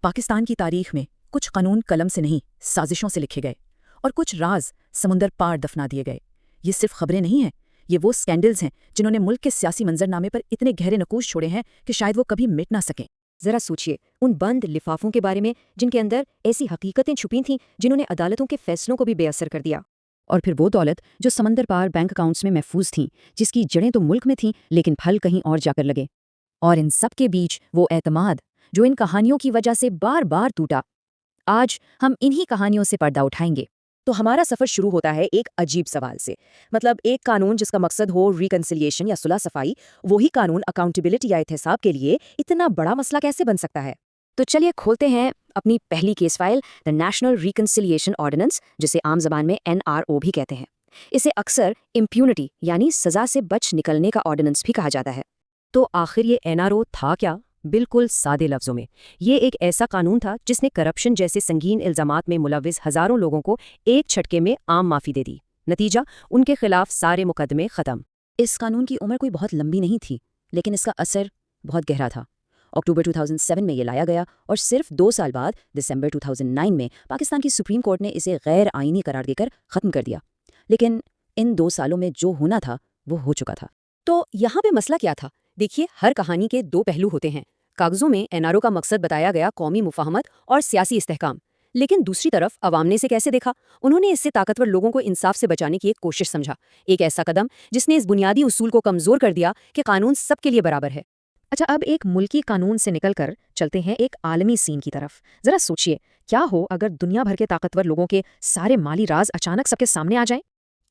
पाकिस्तान की तारीख में कुछ कानून कलम से नहीं, साजिशों से लिखे गए और कुछ राज समुंदर पार दफना दिए गए। ये सिर्फ खबरें नहीं हैं, ये वो स्कैंडल्स हैं जिन्होंने मुल्क के सियासी मंजरनामे पर इतने गहरे नकूश छोड़े हैं कि शायद वो कभी मिट ना सकें। जरा सोचिए उन बंद लिफाफों के बारे में जिनके अंदर ऐसी हकीकतें छुपी थीं जिन्होंने अदालतों के फैसलों को भी बेअसर कर दिया। और फिर वो दौलत जो समंदर पार बैंक अकाउंट्स में महफूज थीं, जिसकी जड़ें तो मुल्क में थीं लेकिन फल कहीं और जाकर लगे। और इन सब के बीच वो एतमाद जो इन कहानियों की वजह से बार बार टूटा। आज हम इन्हीं कहानियों से पर्दा उठाएंगे। तो हमारा सफ़र शुरू होता है एक अजीब सवाल से, मतलब एक कानून जिसका मकसद हो रिकन्सिलिएशन या सुलह सफाई, वही कानून अकाउंटेबिलिटी या एहतिसाब के लिए इतना बड़ा मसला कैसे बन सकता है। तो चलिए खोलते हैं अपनी पहली case file, the national reconciliation ordinance, जिसे आम जबान में NRO भी कहते हैं। इसे अक्सर इम्प्यूनिटी यानी सजा से बच निकलने का ऑर्डिनेंस भी कहा जाता है। तो आखिर ये NRO था क्या? बिल्कुल सादे लफ्जों में ये एक ऐसा कानून था जिसने करप्शन जैसे संगीन इल्जामात में मुलविस हजारों लोगों को एक झटके में आम माफी दे दी। नतीजा, उनके खिलाफ सारे मुकदमे खत्म। इस कानून की उम्र कोई बहुत लंबी नहीं थी, लेकिन इसका असर बहुत गहरा था। अक्टूबर 2007 में ये लाया गया और सिर्फ 2 साल बाद दिसंबर 2009 में पाकिस्तान की सुप्रीम कोर्ट ने इसे गैर आईनी करार देकर ख़त्म कर दिया। लेकिन इन 2 सालों में जो होना था वो हो चुका था। तो यहाँ पे मसला क्या था? देखिए, हर कहानी के 2 पहलू होते हैं। कागजों में NRO का मकसद बताया गया कौमी मुफाहमत और सियासी इस्तेहकाम, लेकिन दूसरी तरफ अवाम ने इसे कैसे देखा? उन्होंने इससे ताकतवर लोगों को इंसाफ से बचाने की एक कोशिश समझा, एक ऐसा कदम जिसने इस बुनियादी उसूल को कमजोर कर दिया कि कानून सबके लिए बराबर है। अच्छा, अब एक मुल्की कानून से निकलकर चलते हैं एक आलमी सीन की तरफ। जरा सोचिए, क्या हो अगर दुनिया भर के ताकतवर लोगों के सारे माली राज अचानक सबके सामने आ जाएं?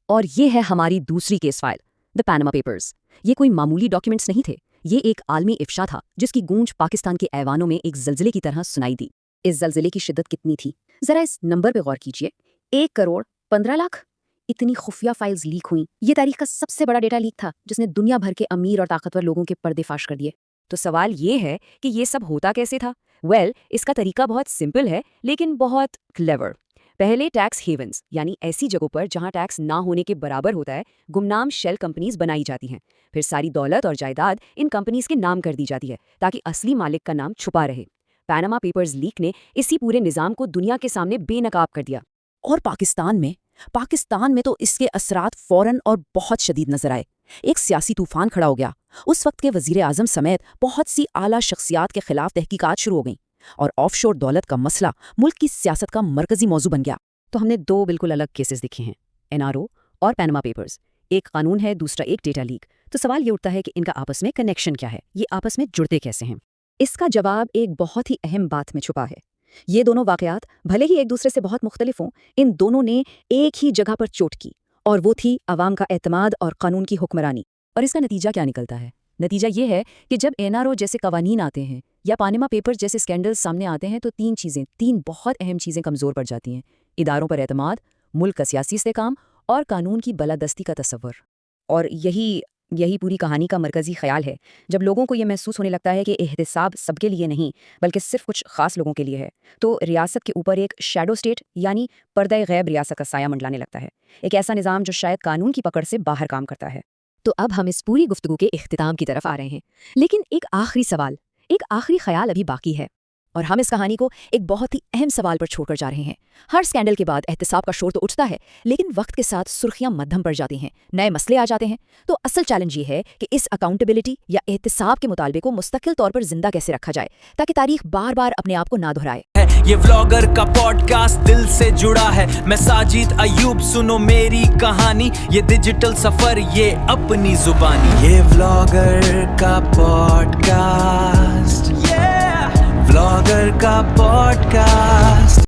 और ये है हमारी दूसरी case file, the Panama papers. ये कोई मामूली डॉक्यूमेंट्स नहीं थे, ये एक आलमी इफ्शा था जिसकी गूंज पाकिस्तान के ऐवानों में एक जल्जले की तरह सुनाई दी। इस जल्जले की शिद्दत कितनी थी, जरा इस नंबर पे गौर कीजिए। 1 करोड़ 15 लाख। इतनी खुफिया फाइल्स लीक हुई। ये तारीख का सबसे बड़ा डेटा लीक था जिसने दुनिया भर के अमीर और ताकतवर लोगों के पर्दे फाश कर दिए। तो सवाल ये है कि ये सब होता कैसे था? इसका तरीका बहुत सिंपल है लेकिन बहुत क्लेवर। पहले टैक्स हेवन्स यानी ऐसी जगहों पर जहां टैक्स ना होने के बराबर होता है, गुमनाम शेल कंपनीज बनाई जाती हैं। फिर सारी दौलत और जायदाद इन कंपनीज के नाम कर दी जाती है ताकि असली मालिक का नाम छुपा रहे। पैनामा पेपर्स लीक ने इसी पूरे निजाम को दुनिया के सामने बेनकाब कर दिया। और पाकिस्तान में तो इसके असरात फौरन और बहुत शदीद नजर आए। एक सियासी तूफान खड़ा हो गया। उस वक्त के वजीर आजम समेत बहुत सी आला शख्सियात के खिलाफ तहकीकात शुरू हो गईं और ऑफशोर दौलत का मसला मुल्क की सियासत का मरकजी मौजू बन गया। तो हमने 2 बिल्कुल अलग केसेस देखे हैं, NRO और पैनामा पेपर्स। एक कानून है, दूसरा एक डेटा लीक। तो सवाल ये उठता है कि इनका आपस में कनेक्शन क्या है, ये आपस में जुड़ते कैसे हैं? इसका जवाब एक बहुत ही अहम बात में छुपा है। ये दोनों वाकयात भले ही एक दूसरे से बहुत मुख्तलिफ हों, इन दोनों ने एक ही जगह पर चोट की, और वो थी अवाम का एतमाद और कानून की हुक्मरानी। और इसका नतीजा क्या निकलता है? नतीजा ये है कि जब NRO जैसे कवानीन आते हैं या पैनामा पेपर्स जैसे स्कैंडल्स सामने आते हैं तो 3 बहुत अहम चीज़ें कमज़ोर पड़ जाती हैं। इदारों पर एतमाद, मुल्क का सियासी इस्तेहकाम और कानून की बलादस्ती का तसव्वुर। और यही पूरी कहानी का मरकजी ख्याल है। जब लोगों को ये महसूस होने लगता है कि एहतिसाब सबके लिए नहीं बल्कि सिर्फ कुछ खास लोगों के लिए है, तो रियासत के ऊपर एक शैडो स्टेट यानी पर्दा गैब रियासत का साया मंडलाने लगता है। एक ऐसा निज़ाम जो शायद कानून की पकड़ से बाहर काम करता है। तो अब हम इस पूरी गुफ्तगू के इख्तिताम की तरफ आ रहे हैं, लेकिन एक आखिरी ख्याल अभी बाकी है। और हम इस कहानी को एक बहुत ही अहम सवाल पर छोड़कर जा रहे हैं। हर स्कैंडल के बाद एहतिसाब का शोर तो उठता है, लेकिन वक्त के साथ सुर्खियां मद्धम पड़ जाती हैं, नए मसले आ जाते हैं। तो असल चैलेंज ये है कि इस अकाउंटेबिलिटी या एहतिसाब के मुतालबे को मुस्तकिल तौर पर जिंदा कैसे रखा जाए ताकि तारीख बार बार अपने आप को ना दोहराए। ये व्लॉगर का पॉडकास्ट दिल से जुड़ा है। मैं साजिद अयूब, सुनो मेरी कहानी, ये डिजिटल सफर, ये अपनी जुबानी। ये व्लॉगर का पॉडकास्ट, व्लॉगर का पॉडकास्ट।